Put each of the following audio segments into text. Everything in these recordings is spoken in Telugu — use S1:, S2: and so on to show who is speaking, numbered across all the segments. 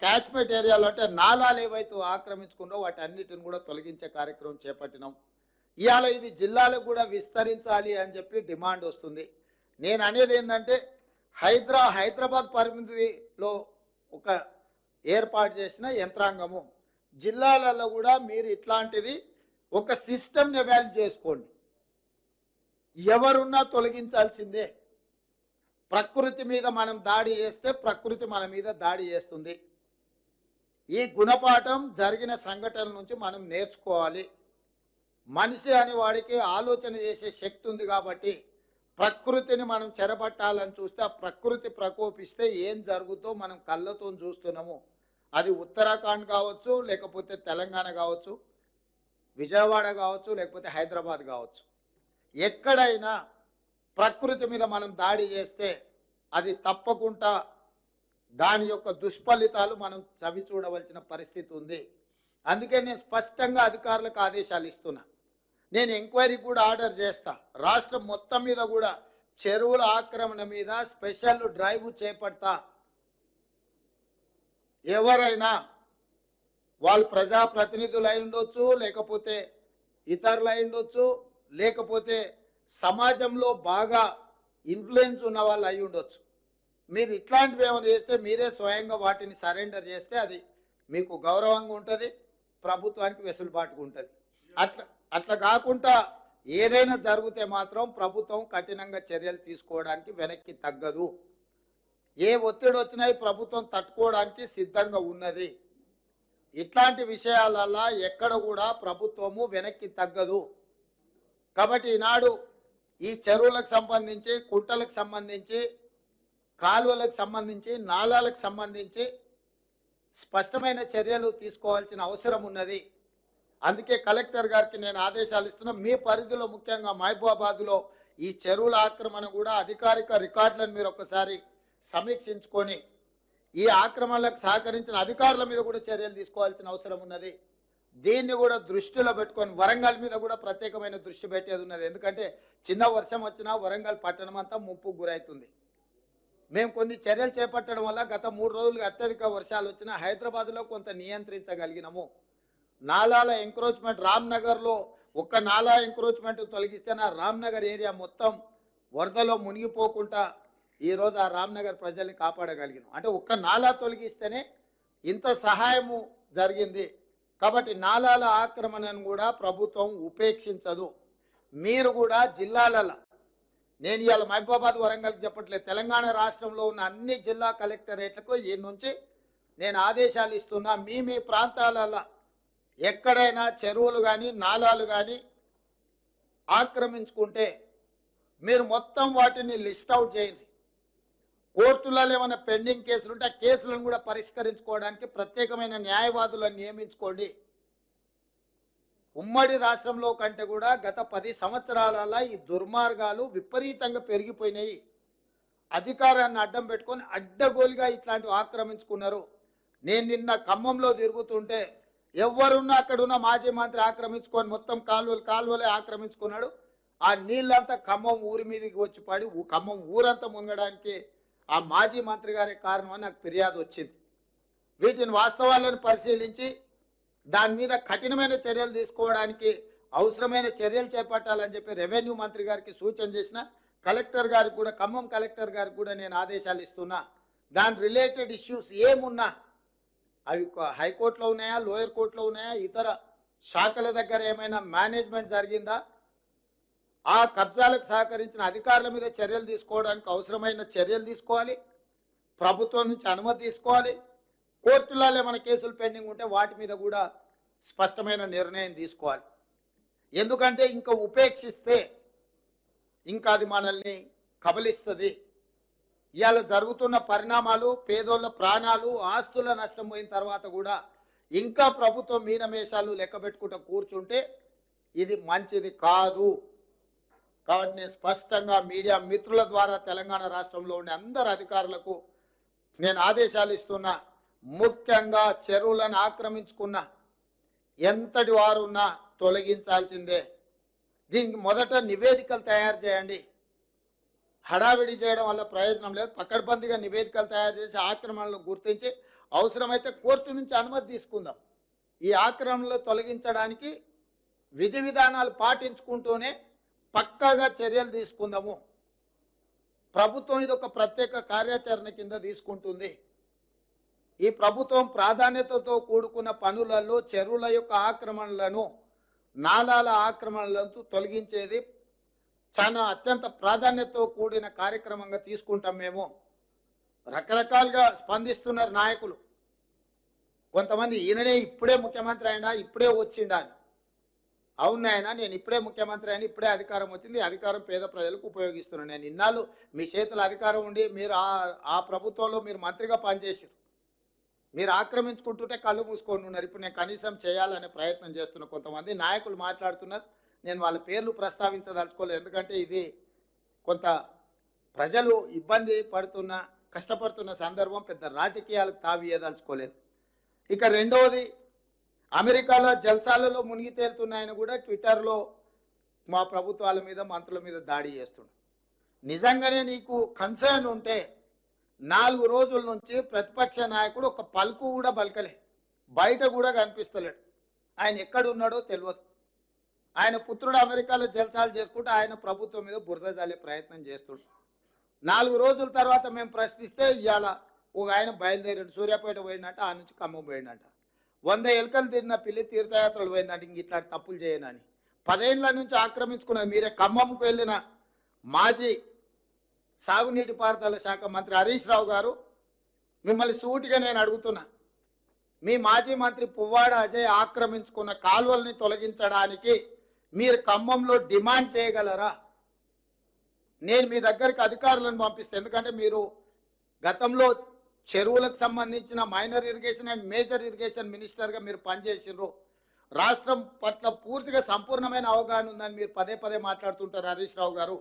S1: క్యాచ్మెంట్ ఏరియాలో అంటే నాలాలు ఏవైతే ఆక్రమించుకున్నో వాటి అన్నిటిని కూడా తొలగించే కార్యక్రమం చేపట్టినాం. ఇవాళ ఇది జిల్లాలకు కూడా విస్తరించాలి అని చెప్పి డిమాండ్ వస్తుంది. నేను అనేది ఏంటంటే హైదరాబాద్ పరిమితిలో ఒక ఏర్పాటు చేసిన యంత్రాంగము జిల్లాలలో కూడా మీరు ఇట్లాంటిది ఒక సిస్టమ్ని ఎవాల్యుయేట్ చేసుకోండి. ఎవరున్నా తొలగించాల్సిందే. ప్రకృతి మీద మనం దాడి చేస్తే ప్రకృతి మన మీద దాడి చేస్తుంది. ఈ గుణపాఠం జరిగిన సంఘటనల నుంచి మనం నేర్చుకోవాలి. మనిషి అనే వాడికి ఆలోచన చేసే శక్తి ఉంది కాబట్టి ప్రకృతిని మనం చెరబట్టాలని చూస్తే ఆ ప్రకృతి ప్రకోపిస్తే ఏం జరుగుతుందో మనం కళ్ళతో చూస్తున్నాము. అది ఉత్తరాఖండ్ కావచ్చు, లేకపోతే తెలంగాణ కావచ్చు, విజయవాడ కావచ్చు, లేకపోతే హైదరాబాద్ కావచ్చు. ఎక్కడైనా ప్రకృతి మీద మనం దాడి చేస్తే అది తప్పకుండా దాని యొక్క దుష్ఫలితాలు మనం చవి చూడవలసిన పరిస్థితి ఉంది. అందుకే నేను స్పష్టంగా అధికారులకు ఆదేశాలు ఇస్తున్నా. నేను ఎంక్వైరీ కూడా ఆర్డర్ చేస్తా. రాష్ట్రం మొత్తం మీద కూడా చెరువుల ఆక్రమణ మీద స్పెషల్ డ్రైవ్ చేపడతా. ఎవరైనా వాళ్ళు ప్రజాప్రతినిధులు అయి ఉండొచ్చు, లేకపోతే ఇతరులు అయి ఉండొచ్చు, లేకపోతే సమాజంలో బాగా ఇన్ఫ్లుయెన్స్ ఉన్న వాళ్ళు అయి ఉండొచ్చు. మీరు ఇట్లాంటివి ఏమైనా చేస్తే మీరే స్వయంగా వాటిని సరెండర్ చేస్తే అది మీకు గౌరవంగా ఉంటుంది, ప్రభుత్వానికి వెసులుబాటుగా ఉంటుంది. అట్లా కాకుండా ఏదైనా జరిగితే మాత్రం ప్రభుత్వం కఠినంగా చర్యలు తీసుకోవడానికి వెనక్కి తగ్గదు. ఏ ఒత్తిడి వచ్చినా ప్రభుత్వం తట్టుకోవడానికి సిద్ధంగా ఉన్నది. ఇట్లాంటి విషయాలల్లో ఎక్కడ కూడా ప్రభుత్వము వెనక్కి తగ్గదు. కాబట్టి ఈనాడు ఈ చెరువులకు సంబంధించి, కుంటలకు సంబంధించి, కాలువలకు సంబంధించి, నాలాలకు సంబంధించి స్పష్టమైన చర్యలు తీసుకోవాల్సిన అవసరం ఉన్నది. అందుకే కలెక్టర్ గారికి నేను ఆదేశాలు ఇస్తున్నా. మీ పరిధిలో ముఖ్యంగా మహబూబాబాద్లో ఈ చెరువుల ఆక్రమణ కూడా అధికారిక రికార్డులను మీరు ఒకసారి సమీక్షించుకొని ఈ ఆక్రమణలకు సహకరించిన అధికారుల మీద కూడా చర్యలు తీసుకోవాల్సిన అవసరం ఉన్నది. దీన్ని కూడా దృష్టిలో పెట్టుకొని వరంగల్ మీద కూడా ప్రత్యేకమైన దృష్టి పెట్టేది ఉన్నది. ఎందుకంటే చిన్న వర్షం వచ్చినా వరంగల్ పట్టణం అంతా ముప్పుకు గురవుతుంది. మేము కొన్ని చర్యలు చేపట్టడం వల్ల గత 3 రోజులుగా అత్యధిక వర్షాలు వచ్చినా హైదరాబాద్లో కొంత నియంత్రించగలిగినాము. నాలాల ఎంక్రోచ్మెంట్ రామ్నగర్లో ఒక్క నాలా ఎంక్రోచ్మెంట్ తొలగిస్తే నా రామ్నగర్ ఏరియా మొత్తం వరదలో మునిగిపోకుండా ఈరోజు ఆ రామ్నగర్ ప్రజల్ని కాపాడగలిగినాం. అంటే ఒక్క నాలా తొలగిస్తేనే ఇంత సహాయము జరిగింది. కాబట్టి నాలాల ఆక్రమణను కూడా ప్రభుత్వం ఉపేక్షించదు. మీరు కూడా జిల్లాలలో, నేను ఇవాళ మహబూబాబాద్ వరంగల్కి చెప్పట్లేదు, తెలంగాణ రాష్ట్రంలో ఉన్న అన్ని జిల్లా కలెక్టరేట్లకు ఈ నుంచి నేను ఆదేశాలు ఇస్తున్నా. మీ ప్రాంతాలలో ఎక్కడైనా చెరువులు కానీ నాలాలు కానీ ఆక్రమించుకుంటే మీరు మొత్తం వాటిని లిస్ట్ అవుట్ చేయండి. కోర్టులలో ఏమైనా పెండింగ్ కేసులు ఉంటే ఆ కేసులను కూడా పరిష్కరించుకోవడానికి ప్రత్యేకమైన న్యాయవాదులను నియమించుకోండి. ఉమ్మడి రాష్ట్రంలో కంటే కూడా గత 10 సంవత్సరాలలో ఈ దుర్మార్గాలు విపరీతంగా పెరిగిపోయినాయి. అధికారాన్ని అడ్డం పెట్టుకొని అడ్డగోలుగా ఇట్లాంటివి ఆక్రమించుకున్నారు. నేను నిన్న ఖమ్మంలో తిరుగుతుంటే ఎవరున్నా అక్కడున్న మాజీ మంత్రి ఆక్రమించుకొని మొత్తం కాలువలే ఆక్రమించుకున్నాడు. ఆ నీళ్ళంతా ఖమ్మం ఊరి మీదకి వచ్చి పడి ఖమ్మం ఊరంతా మునగడానికి ఆ మాజీ మంత్రి గారే కారణం అని నాకు ఫిర్యాదు వచ్చింది. వీటిని వాస్తవాలను పరిశీలించి దాని మీద కఠినమైన చర్యలు తీసుకోవడానికి అవసరమైన చర్యలు చేపట్టాలని చెప్పి రెవెన్యూ మంత్రి గారికి సూచన చేసిన. కలెక్టర్ గారికి కూడా, ఖమ్మం కలెక్టర్ గారికి కూడా నేను ఆదేశాలు ఇస్తున్నా. దాని రిలేటెడ్ ఇష్యూస్ ఏమున్నా అవి హైకోర్టులో ఉన్నాయా, లోయర్ కోర్టులో ఉన్నాయా, ఇతర శాఖల దగ్గర ఏమైనా మేనేజ్మెంట్ జరిగిందా, ఆ కబ్జాలకు సహకరించిన అధికారుల మీద చర్యలు తీసుకోవడానికి అవసరమైన చర్యలు తీసుకోవాలి. ప్రభుత్వం నుంచి అనుమతి తీసుకోవాలి. కోర్టులలో ఏమైనా కేసులు పెండింగ్ ఉంటే వాటి మీద కూడా స్పష్టమైన నిర్ణయం తీసుకోవాలి. ఎందుకంటే ఇంకా ఉపేక్షిస్తే ఇంకా అది మనల్ని కబలిస్తుంది. ఇవాళ జరుగుతున్న పరిణామాలు, పేదోళ్ళ ప్రాణాలు, ఆస్తుల నష్టం పోయిన తర్వాత కూడా ఇంకా ప్రభుత్వం మీనమేషాలు లెక్క పెట్టుకుంటూ కూర్చుంటే ఇది మంచిది కాదు. కాబట్టి నేను స్పష్టంగా మీడియా మిత్రుల ద్వారా తెలంగాణ రాష్ట్రంలో ఉండే అందరు అధికారులకు నేను ఆదేశాలు ఇస్తున్నా. ముఖ్యంగా చెరువులను ఆక్రమించుకున్న ఎంతటి వారున్నా తొలగించాల్సిందే. దీనికి మొదట నివేదికలు తయారు చేయండి. హడావిడి చేయడం వల్ల ప్రయోజనం లేదు. పకడ్బందీగా నివేదికలు తయారు చేసి ఆక్రమణలు గుర్తించి అవసరమైతే కోర్టు నుంచి అనుమతి తీసుకుందాం. ఈ ఆక్రమణలు తొలగించడానికి విధి విధానాలు పాటించుకుంటూనే పక్కాగా చర్యలు తీసుకుందాము. ప్రభుత్వం ఇది ఒక ప్రత్యేక కార్యాచరణ కింద తీసుకుంటుంది. ఈ ప్రభుత్వం ప్రాధాన్యతతో కూడుకున్న పనులలో చెరువుల యొక్క ఆక్రమణలను, నాలాల ఆక్రమణలను తొలగించేది చాలా అత్యంత ప్రాధాన్యతతో కూడిన కార్యక్రమంగా తీసుకుంటాం. మేము రకరకాలుగా స్పందిస్తున్నారు నాయకులు. కొంతమంది ఈయననే ఇప్పుడే ముఖ్యమంత్రి అయినా, ఇప్పుడే వచ్చిండా అని. అవును ఆయన, నేను ఇప్పుడే ముఖ్యమంత్రి అయినా, ఇప్పుడే అధికారం వచ్చింది, అధికారం పేద ప్రజలకు ఉపయోగిస్తున్నాను. నేను ఇన్నాళ్ళు మీ చేతుల అధికారం ఉండి మీరు ఆ ప్రభుత్వంలో మీరు మంత్రిగా పనిచేసారు, మీరు ఆక్రమించుకుంటుంటే కళ్ళు మూసుకొని ఉన్నారు. ఇప్పుడు నేను కనీసం చేయాలనే ప్రయత్నం చేస్తున్న కొంతమంది నాయకులు మాట్లాడుతున్నారు. నేను వాళ్ళ పేర్లు ప్రస్తావించదలుచుకోలేదు, ఎందుకంటే ఇది కొంత ప్రజలు ఇబ్బంది పడుతున్న, కష్టపడుతున్న సందర్భం, పెద్ద రాజకీయాలకు తావియదలుచుకోలేదు. ఇక రెండవది, అమెరికాలో జల్సాలలో మునిగి తేలుతున్నాయని కూడా ట్విట్టర్లో మా ప్రభుత్వాల మీద, మంత్రుల మీద దాడి చేస్తున్నాడు. నిజంగానే నీకు కన్సర్న్ ఉంటే 4 రోజుల నుంచి ప్రతిపక్ష నాయకుడు ఒక పలుకు కూడా పలకలే, బయట కూడా కనిపిస్తలేడు. ఆయన ఎక్కడున్నాడో తెలియదు. ఆయన పుత్రుడు అమెరికాలో జల్సాలు చేసుకుంటూ ఆయన ప్రభుత్వం మీద బురద జల్లే ప్రయత్నం చేస్తుడు. 4 రోజుల తర్వాత మేము ప్రశ్నిస్తే ఇవాళ ఒక ఆయన బయలుదేరాడు, సూర్యాపేట పోయినట్ట, ఆ నుంచి ఖమ్మం పోయినట్ట. 100 ఎలుకలు తిరిగిన పిల్లి తీర్థయాత్రలు పోయిందంటే ఇంక ఇట్లాంటి తప్పులు చేయనని. 10 ఏళ్ళ నుంచి ఆక్రమించుకున్నది మీరే. ఖమ్మంకు వెళ్ళిన మాజీ సాగునీటి పారుదల శాఖ మంత్రి హరీష్ రావు గారు, మిమ్మల్ని సూటిగా నేను అడుగుతున్నా, మీ మాజీ మంత్రి పువ్వాడ అజయ్ ఆక్రమించుకున్న కాలువల్ని తొలగించడానికి మీరు ఖమ్మంలో డిమాండ్ చేయగలరా? నేను మీ దగ్గరికి అధికారులను పంపిస్తే, ఎందుకంటే మీరు గతంలో చెరువులకు సంబంధించిన minor irrigation and major irrigation మినిస్టర్గా మీరు పనిచేసిర్రు. రాష్ట్రం పట్ల పూర్తిగా సంపూర్ణమైన అవగాహన ఉందని మీరు పదే పదే మాట్లాడుతుంటారు హరీష్ రావు గారు.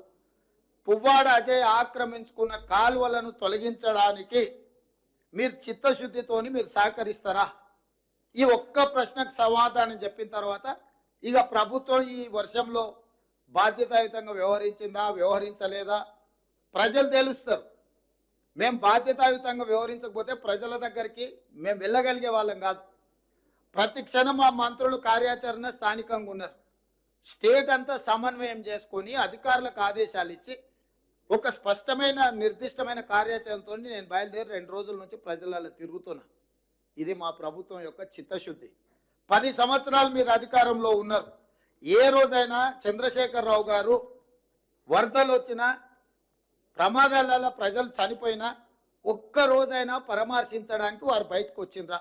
S1: పువ్వాడ అజయ్ ఆక్రమించుకున్న కాలువలను తొలగించడానికి మీరు చిత్తశుద్ధితోని మీరు సహకరిస్తారా? ఈ ఒక్క ప్రశ్నకు సమాధానం చెప్పిన తర్వాత ఇక ప్రభుత్వం ఈ వర్షంలో బాధ్యతాయుతంగా వ్యవహరించిందా, వ్యవహరించలేదా ప్రజలు తెలుస్తారు. మేము బాధ్యతాయుతంగా వ్యవహరించకపోతే ప్రజల దగ్గరికి మేము వెళ్ళగలిగే వాళ్ళం కాదు. ప్రతి క్షణం మా మంత్రులు కార్యాచరణ స్థానికంగా ఉన్నారు. స్టేట్ అంతా సమన్వయం చేసుకొని అధికారులకు ఆదేశాలు ఇచ్చి ఒక స్పష్టమైన నిర్దిష్టమైన కార్యాచరణతో నేను బయలుదేరి 2 రోజుల నుంచి ప్రజలలో తిరుగుతున్నా. ఇది మా ప్రభుత్వం యొక్క చిత్తశుద్ధి. 10 సంవత్సరాలు మీరు అధికారంలో ఉన్నారు. ఏ రోజైనా చంద్రశేఖరరావు గారు వరదలు వచ్చినా, ప్రమాదాలలో ప్రజలు చనిపోయినా ఒక్క రోజైనా పరామర్శించడానికి వారు బయటకు వచ్చిండ్రా?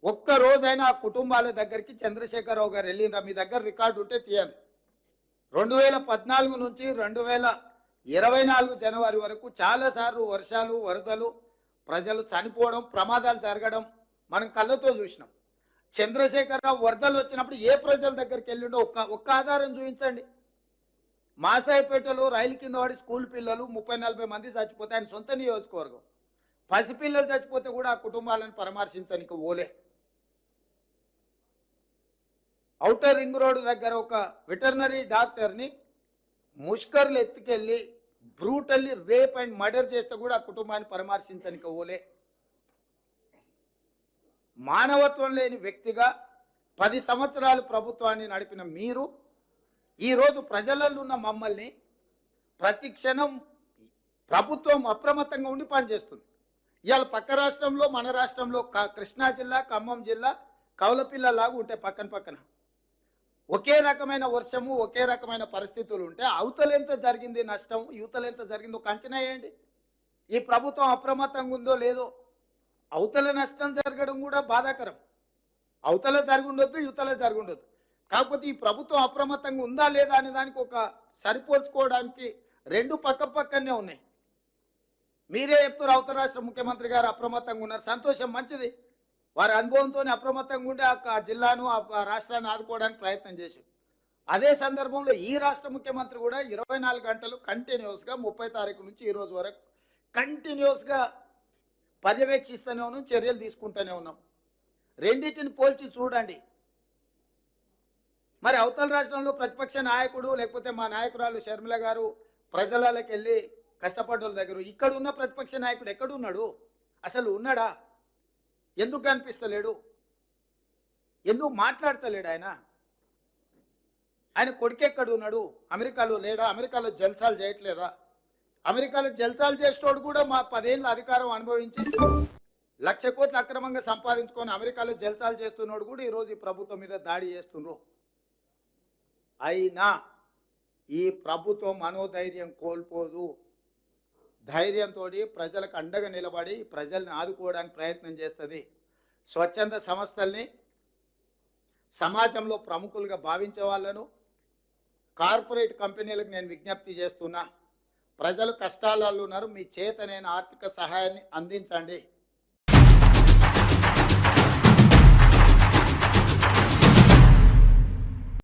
S1: ఒక్క రోజైనా ఆ కుటుంబాల దగ్గరికి చంద్రశేఖరరావు గారు వెళ్ళిండ్రా? మీ దగ్గర రికార్డు ఉంటే తీయండి. 2014 నుంచి 2024 జనవరి వరకు చాలాసార్లు వర్షాలు, వరదలు, ప్రజలు చనిపోవడం, ప్రమాదాలు జరగడం మనం కళ్ళతో చూసినాం. చంద్రశేఖరరావు వరదలు వచ్చినప్పుడు ఏ ప్రజల దగ్గరికి వెళ్ళిండో ఒక్క ఆధారం చూపించండి. మాసాయిపేటలో రైలు కింద పడి స్కూల్ పిల్లలు 30-40 మంది చచ్చిపోతే ఆయన సొంత నియోజకవర్గం. పసిపిల్లలు చచ్చిపోతే కూడా ఆ కుటుంబాలను పరామర్శించడానికి ఓలే. ఔటర్ రింగ్ రోడ్ దగ్గర ఒక వెటర్నరీ డాక్టర్ని ముష్కర్లు ఎత్తుకెళ్ళి బ్రూటల్లీ రేప్ అండ్ మర్డర్ చేస్తే కూడా ఆ కుటుంబాన్ని పరామర్శించడానికి ఓలే. మానవత్వం లేని వ్యక్తిగా 10 సంవత్సరాలు ప్రభుత్వాన్ని నడిపిన మీరు ఈరోజు ప్రజలలో ఉన్న మమ్మల్ని ప్రతి క్షణం ప్రభుత్వం అప్రమత్తంగా ఉండి పనిచేస్తుంది. ఇవాళ పక్క రాష్ట్రంలో, మన రాష్ట్రంలో కృష్ణా జిల్లా, ఖమ్మం జిల్లా కౌలపిల్లలాగా ఉంటాయి పక్కన పక్కన. ఒకే రకమైన వర్షము, ఒకే రకమైన పరిస్థితులు ఉంటే అవతల ఎంత జరిగింది నష్టం, యువతలు ఎంత జరిగిందో ఒక అంచనా వేయండి. ఈ ప్రభుత్వం అప్రమత్తంగా ఉందో లేదో. అవతల నష్టం జరగడం కూడా బాధాకరం. అవతల జరిగి ఉండొద్దు, యువతల జరిగి ఉండొద్దు. కాకపోతే ఈ ప్రభుత్వం అప్రమత్తంగా ఉందా లేదా అనే దానికి ఒక సరిపోల్చుకోవడానికి 2 పక్కనే ఉన్నాయి. మీరే చెప్తారు అవతల రాష్ట్ర ముఖ్యమంత్రి గారు అప్రమత్తంగా ఉన్నారు, సంతోషం, మంచిది. వారి అనుభవంతో అప్రమత్తంగా ఉండి ఆ జిల్లాను, ఆ రాష్ట్రాన్ని ఆదుకోవడానికి ప్రయత్నం చేశారు. అదే సందర్భంలో ఈ రాష్ట్ర ముఖ్యమంత్రి కూడా 24 గంటలు కంటిన్యూస్గా 30 తారీఖు నుంచి ఈ రోజు వరకు కంటిన్యూస్గా పర్యవేక్షిస్తూనే ఉన్నాం, చర్యలు తీసుకుంటూనే ఉన్నాం. రెండింటిని పోల్చి చూడండి. మరి అవతల రాష్ట్రంలో ప్రతిపక్ష నాయకుడు లేకపోతే మా నాయకురాలు షర్మిల గారు ప్రజలకి వెళ్ళి కష్టపడ్డల దగ్గర, ఇక్కడ ఉన్న ప్రతిపక్ష నాయకుడు ఎక్కడున్నాడు? అసలు ఉన్నాడా? ఎందుకు కనిపిస్తలేడు? ఎందుకు మాట్లాడతలేడు ఆయన? ఆయన కొడుకెక్కడ ఉన్నాడు? అమెరికాలో లేడా? అమెరికాలో జల్సాలు చేయట్లేదా? అమెరికాలో జల్సాలు చేసేటోడు కూడా మా 10 ఏళ్ళ అధికారం అనుభవించి 1,00,000 కోట్లు అక్రమంగా సంపాదించుకొని అమెరికాలో జల్సాలు చేస్తున్నాడు కూడా ఈరోజు ఈ ప్రభుత్వం మీద దాడి చేస్తున్నారు. అయినా ఈ ప్రభుత్వం మనోధైర్యం కోల్పోదు. ధైర్యంతో ప్రజలకు అండగా నిలబడి ప్రజల్ని ఆదుకోవడానికి ప్రయత్నం చేస్తుంది. స్వచ్ఛంద సంస్థల్ని సమాజంలో ప్రముఖులుగా భావించే వాళ్ళను, కార్పొరేట్ కంపెనీలకు నేను విజ్ఞప్తి చేస్తున్నా, ప్రజలు కష్టాలలో ఉన్నారు, మీ చేతనైన ఆర్థిక సహాయాన్ని అందించండి.